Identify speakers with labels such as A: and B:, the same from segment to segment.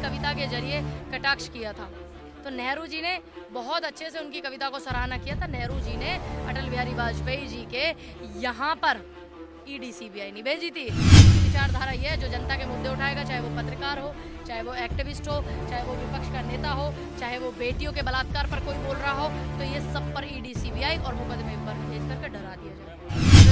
A: कविता के जरिए कटाक्ष किया था। तो नेहरू जी ने बहुत अच्छे से उनकी कविता को सराहना किया था। नेहरू जी ने अटल बिहारी वाजपेयी जी के यहाँ पर ईडी सीबीआई नहीं भेजी थी। विचारधारा ये है, जो जनता के मुद्दे उठाएगा, चाहे वो पत्रकार हो, चाहे वो एक्टिविस्ट हो, चाहे वो विपक्ष का नेता हो, चाहे वो बेटियों के बलात्कार पर कोई बोल रहा हो, तो ये सब पर ईडी सीबीआई और मुकदमे पर भेज करके डरा दिया जाए।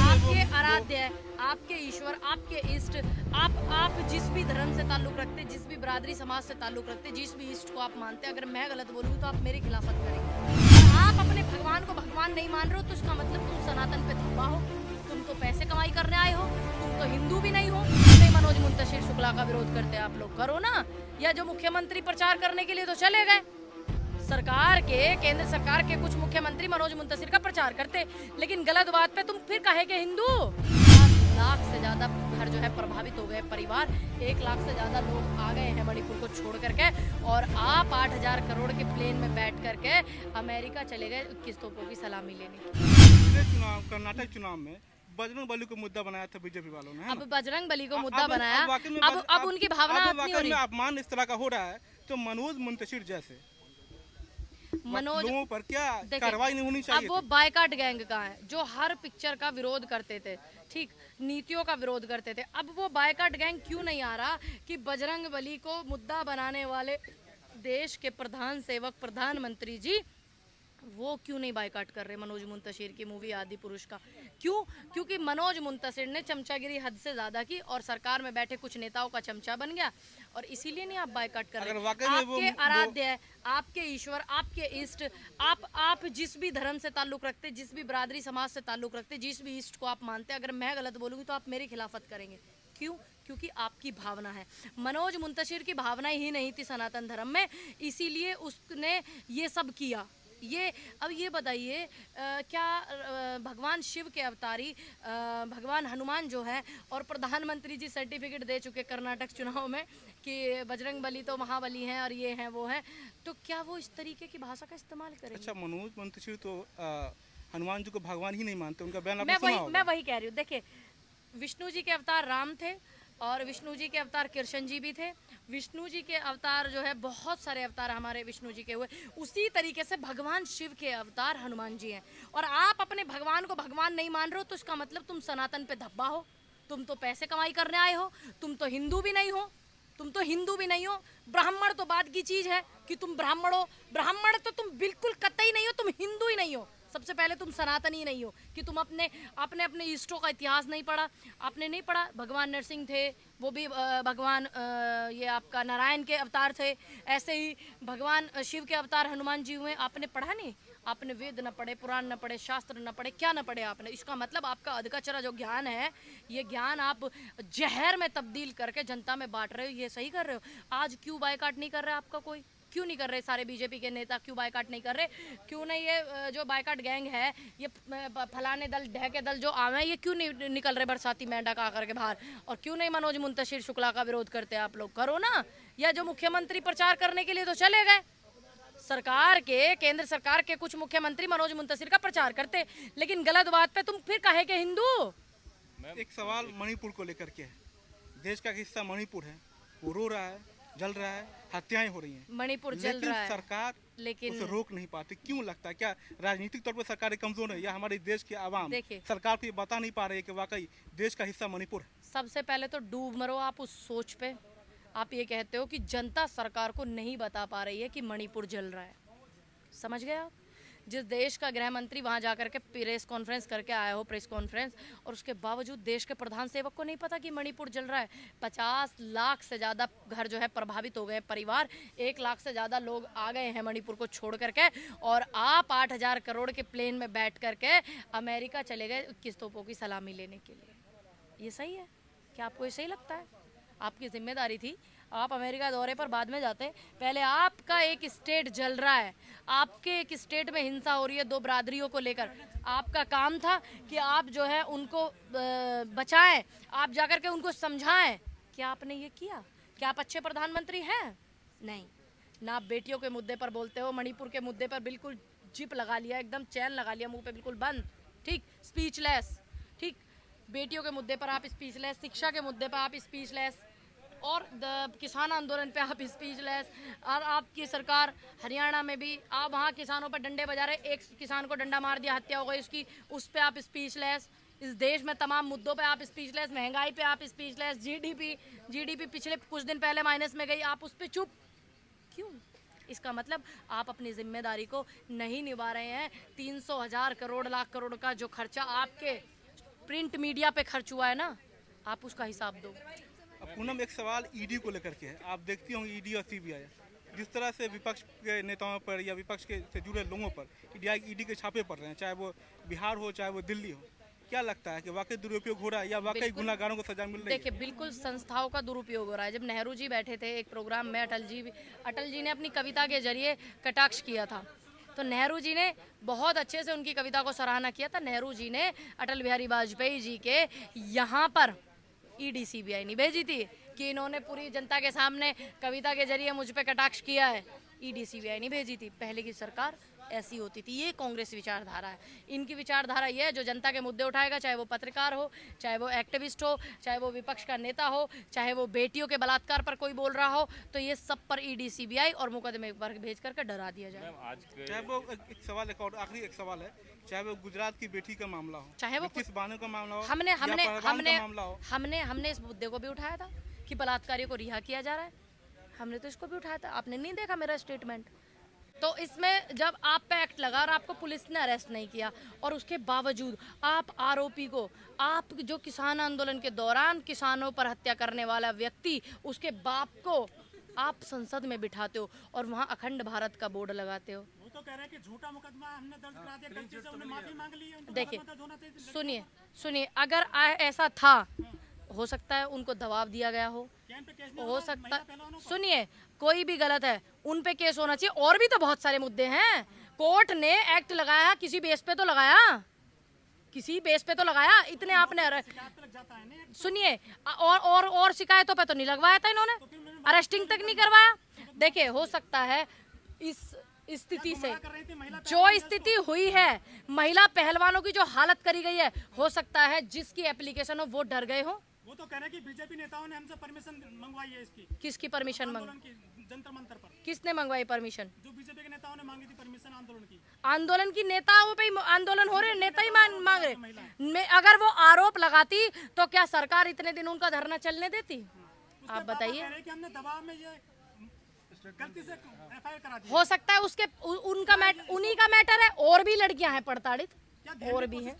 A: आपके आराध्य, आपके ईश्वर, आपके इष्ट, आप जिस भी धर्म से ताल्लुक रखते, जिस भी बिरादरी समाज से ताल्लुक रखते, जिस भी इष्ट को आप मानते, अगर मैं गलत बोलूँगी तो आप मेरी खिलाफत करेंगे। आप अपने भगवान को भगवान नहीं मान रहे हो तो इसका मतलब तुम सनातन पे धब्बा हो, तुम तो पैसे कमाई करने आए हो, तुम तो हिंदू भी नहीं हो। नहीं, मनोज मुंतशिर शुक्ला का विरोध करते आप लोग करो ना, या जो मुख्यमंत्री प्रचार करने के लिए तो चले गए। सरकार के, केंद्र सरकार के कुछ मुख्यमंत्री मनोज मुंतशिर का प्रचार करते, लेकिन गलत बात पे तुम फिर कहे के हिंदू। 5 लाख से ज्यादा घर जो है प्रभावित हो गए, परिवार 1 लाख से ज्यादा लोग आ गए हैं मणिपुर को छोड़ करके, और आप 8,000 करोड़ के प्लेन में बैठ करके अमेरिका चले गए 21 तोपों की सलामी लेने।
B: कर्नाटक चुनाव में बजरंग बली को मुद्दा बनाया था बीजेपी वालों ने।
A: अब बजरंग बली को मुद्दा बनाया, अब उनकी भावना
B: अपमान इस तरह का हो रहा है, तो मनोज मुंतशिर जैसे लोगों पर क्या कार्रवाई नहीं होनी चाहिए?
A: अब वो बायकाट गैंग का है जो हर पिक्चर का विरोध करते थे, ठीक, नीतियों का विरोध करते थे। अब वो बायकाट गैंग क्यों नहीं आ रहा कि बजरंग बली को मुद्दा बनाने वाले देश के प्रधान सेवक प्रधानमंत्री जी वो क्यों नहीं बायकाट कर रहे मनोज मुंतशिर की मूवी आदि पुरुष का? क्यों? क्योंकि मनोज मुंतशिर ने चमचागिरी हद से ज्यादा की और सरकार में बैठे कुछ नेताओं का चमचा बन गया, और इसीलिए नहीं आप बायकाट कर रहे। आपके आराध्य है, आपके ईश्वर, आपके इष्ट, आप जिस भी धर्म से ताल्लुक रखते, जिस भी बिरादरी समाज से ताल्लुक रखते, जिस भी इष्ट को आप मानते, अगर मैं गलत बोलूँगी तो आप मेरी खिलाफत करेंगे। क्यों? क्योंकि आपकी भावना है। मनोज मुंतशिर की भावना ही नहीं थी सनातन धर्म में, इसीलिए उसने ये सब किया। अब ये बताइए, क्या भगवान शिव के अवतारी भगवान हनुमान जो है और प्रधानमंत्री जी सर्टिफिकेट दे चुके कर्नाटक चुनाव में कि बजरंग बली तो महाबली हैं और ये हैं वो हैं, तो क्या वो इस तरीके की भाषा का इस्तेमाल करेंगे?
B: अच्छा, मनोज मुंतशिर तो हनुमान जी को भगवान ही नहीं मानते, उनका बयान आपने सुना होगा।
A: मैं वही कह रही हूँ। देखिए, विष्णु जी के अवतार राम थे और विष्णु जी के अवतार कृष्ण जी भी थे। विष्णु जी के अवतार जो है, बहुत सारे अवतार हमारे विष्णु जी के हुए, उसी तरीके से भगवान शिव के अवतार हनुमान जी हैं। और आप अपने भगवान को भगवान नहीं मान रहे हो तो इसका मतलब तुम सनातन पे धब्बा हो, तुम तो पैसे कमाई करने आए हो, तुम तो हिंदू भी नहीं हो, तुम तो हिंदू भी नहीं हो। ब्राह्मण तो बात की चीज है कि तुम ब्राह्मण हो, ब्राह्मण तो तुम बिल्कुल कतई नहीं हो, तुम हिंदू ही नहीं हो। सबसे पहले तुम सनातनी नहीं हो कि तुम अपने इष्टों का इतिहास नहीं पढ़ा। आपने नहीं पढ़ा, भगवान नरसिंह थे, वो भी भगवान ये आपका नारायण के अवतार थे। ऐसे ही भगवान शिव के अवतार हनुमान जी हुए, आपने पढ़ा नहीं? आपने वेद न पढ़े, पुराण न पढ़े, शास्त्र न पढ़े, क्या न पढ़े आपने? इसका मतलब आपका अधकचरा जो ज्ञान है, ये ज्ञान आप जहर में तब्दील करके जनता में बांट रहे हो। ये सही कर रहे हो? आज क्यों बायकाट नहीं कर रहे आपका कोई? क्यों नहीं कर रहे सारे बीजेपी के नेता? क्यों बायकाट नहीं कर रहे? क्यों नहीं ये जो बायकाट गैंग है, ये फलाने दल ढहके दल जो आवे, ये क्यों नहीं निकल रहे बरसाती मेंढक आकर के बाहर? और क्यों नहीं मनोज मुंतशिर शुक्ला का विरोध करते आप लोग करो ना, या जो मुख्यमंत्री प्रचार करने के लिए तो चले गए। सरकार के, केंद्र सरकार के कुछ मुख्यमंत्री मनोज मुंतशिर का प्रचार करते, लेकिन गलत बात पे तुम फिर कहे के हिंदू।
B: एक सवाल मणिपुर को लेकर के है। देश का हिस्सा मणिपुर है, वो रो रहा है, जल रहा है, हत्याएं हो रही हैं।
A: मणिपुर जल रहा है,
B: सरकार उसे रोक नहीं पाती। क्यों लगता है? क्या राजनीतिक तौर पर सरकार कमजोर है, या हमारे देश के आवाम सरकार को ये बता नहीं पा रही है कि वाकई देश का हिस्सा मणिपुर है?
A: सबसे पहले तो डूब मरो आप उस सोच पे। आप ये कहते हो कि जनता सरकार को नहीं बता पा रही है कि मणिपुर जल रहा है। समझ गए आप? जिस देश का गृह मंत्री वहां जाकर के प्रेस कॉन्फ्रेंस करके आया हो, प्रेस कॉन्फ्रेंस, और उसके बावजूद देश के प्रधान सेवक को नहीं पता कि मणिपुर जल रहा है। 50 लाख से ज़्यादा घर जो है प्रभावित हो गए, परिवार 1 लाख से ज़्यादा लोग आ गए हैं मणिपुर को छोड़ करके, और आप 8,000 करोड़ के प्लेन में बैठ करके अमेरिका चले गए 21 तोपों की सलामी लेने के लिए। ये सही है? क्या आपको ये सही लगता है? आपकी जिम्मेदारी थी, आप अमेरिका दौरे पर बाद में जाते। पहले आपका एक स्टेट जल रहा है, आपके एक स्टेट में हिंसा हो रही है 2 बिरादरियों को लेकर, आपका काम था कि आप जो है उनको बचाएं, आप जाकर के उनको समझाएं। क्या आपने ये किया? क्या आप अच्छे प्रधानमंत्री हैं? नहीं ना। आप बेटियों के मुद्दे पर बोलते हो, मणिपुर के मुद्दे पर बिल्कुल जिप लगा लिया, एकदम चैन लगा लिया मुंह पे, बिल्कुल बंद, ठीक, स्पीचलेस, ठीक। बेटियों के मुद्दे पर आप स्पीचलेस, शिक्षा के मुद्दे पर आप स्पीचलेस, और किसान आंदोलन पे आप स्पीचलेस। और आपकी सरकार हरियाणा में भी आप वहाँ किसानों पर डंडे बजा रहे, एक किसान को डंडा मार दिया, हत्या हो गई उसकी, उस पे आप स्पीचलेस। इस देश में तमाम मुद्दों पे आप स्पीचलेस, महंगाई पे आप स्पीचलेस, जीडीपी पिछले कुछ दिन पहले माइनस में गई, आप उस पे चुप क्यों? इसका मतलब आप अपनी जिम्मेदारी को नहीं निभा रहे हैं। 300,000 करोड़ लाख करोड़ का जो खर्चा आपके प्रिंट मीडिया पे खर्च हुआ है ना, आप उसका हिसाब दो।
B: अब पूनम, एक सवाल ईडी को लेकर के है। आप देखती होंगी ईडी और सीबीआई जिस तरह से विपक्ष के नेताओं पर या विपक्ष के से जुड़े लोगों पर ईडी के छापे पड़ रहे हैं, चाहे वो बिहार हो चाहे वो दिल्ली हो। क्या लगता है कि वाकई दुरुपयोग हो रहा है या वाकई गुनाहगारों को सजा मिल रही है?
A: देखिए, बिल्कुल संस्थाओं का दुरुपयोग हो रहा है। जब नेहरू जी बैठे थे एक प्रोग्राम में, अटल जी ने अपनी कविता के जरिए कटाक्ष किया था, तो नेहरू जी ने बहुत अच्छे से उनकी कविता को सराहना किया था। नेहरू जी ने अटल बिहारी वाजपेयी जी के यहाँ पर ईडी सीबीआई नहीं भेजी थी कि इन्होंने पूरी जनता के सामने कविता के जरिए मुझ पे कटाक्ष किया है। ईडी सीबीआई नहीं भेजी थी। पहले की सरकार ऐसी होती थी। ये कांग्रेस विचारधारा है। इनकी विचारधारा ये है, जो जनता के मुद्दे उठाएगा, चाहे वो पत्रकार हो, चाहे वो एक्टिविस्ट हो, चाहे वो विपक्ष का नेता हो, चाहे वो बेटियों के बलात्कार पर कोई बोल रहा हो, तो ये सब पर ईडी सीबीआई और मुकदमे पर भेज करके डरा दिया जाए।
B: चाहे वो एक सवाल, एक और आखिरी एक सवाल है, चाहे वो गुजरात की बेटी का मामला हो,
A: चाहे वो
B: किस बानो का मामला हो,
A: हमने
B: या
A: हमने
B: पहलगाम
A: हमने
B: का मामला हो।
A: हमने इस मुद्दे को भी उठाया था कि बलात्कारियों को रिहा किया जा रहा है। हमने तो इसको भी उठाया था। आपने नहीं देखा मेरा स्टेटमेंट? तो इसमें जब आप पे एक्ट लगा और आपको पुलिस ने अरेस्ट नहीं किया, और उसके बावजूद आप आरोपी को, आप जो किसान आंदोलन के दौरान किसानों पर हत्या करने वाला व्यक्ति, उसके बाप को आप संसद में बिठाते हो और वहाँ अखंड भारत का बोर्ड लगाते हो।
C: वो तो कह रहे हैं कि झूठा मुकदमा हमने दर्ज करा दिया, गलती से उन्हें माफी मांग ली है, उनको
A: देखिए,
C: दर्ज होना चाहिए।
A: सुनिए, अगर ऐसा था, हो सकता है उनको दबाव दिया गया हो सकता। सुनिए, कोई भी गलत है, उन पे केस होना चाहिए। और भी तो बहुत सारे मुद्दे हैं। कोर्ट ने एक्ट लगाया, किसी बेस पे तो लगाया, किसी बेस पे तो लगाया। इतने आपने सुनिए, और शिकायतों पे तो नहीं लगवाया था इन्होंने, अरेस्टिंग तक नहीं करवाया। देखिए, हो सकता है इस स्थिति से जो स्थिति हुई है, महिला पहलवानों की जो हालत करी गई है, हो सकता है जिसकी एप्लीकेशन हो वो डर गए हो।
C: वो तो कह रहे हैं कि बीजेपी नेताओं ने हमसे परमिशन मंगवाई है इसकी।
A: किसकी परमिशन
C: मंगवाई? जंतर मंतर पर
A: किसने मंगवाई परमिशन?
C: जो बीजेपी के नेताओं ने मांगी थी परमिशन
A: आंदोलन की नेताओं पे आंदोलन हो रहे, नेता ही मांग रहे। अगर वो आरोप लगाती तो क्या सरकार इतने दिन उनका धरना चलने देती? आप बताइए।
C: हमने दबाव में ये गलती से एफआईआर करा दी।
A: हो सकता है उसके उन्हीं का मैटर है। और भी लड़कियां हैं प्रताड़ित, और भी हैं।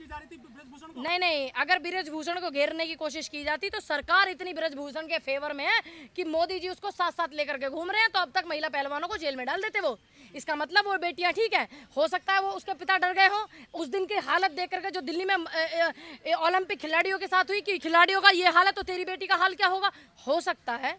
A: नहीं, अगर बृजभूषण को घेरने की कोशिश की जाती तो सरकार इतनी बृजभूषण के फेवर में है कि मोदी जी उसको साथ साथ लेकर के घूम रहे हैं, तो अब तक महिला पहलवानों को जेल में डाल देते वो। इसका मतलब वो बेटियां ठीक है। हो सकता है वो उसके पिता डर गए हो उस दिन की हालत देख करके, जो दिल्ली में ओलंपिक खिलाड़ियों के साथ हुई कि खिलाड़ियों का ये हालत, तो तेरी बेटी का हाल क्या होगा। हो सकता है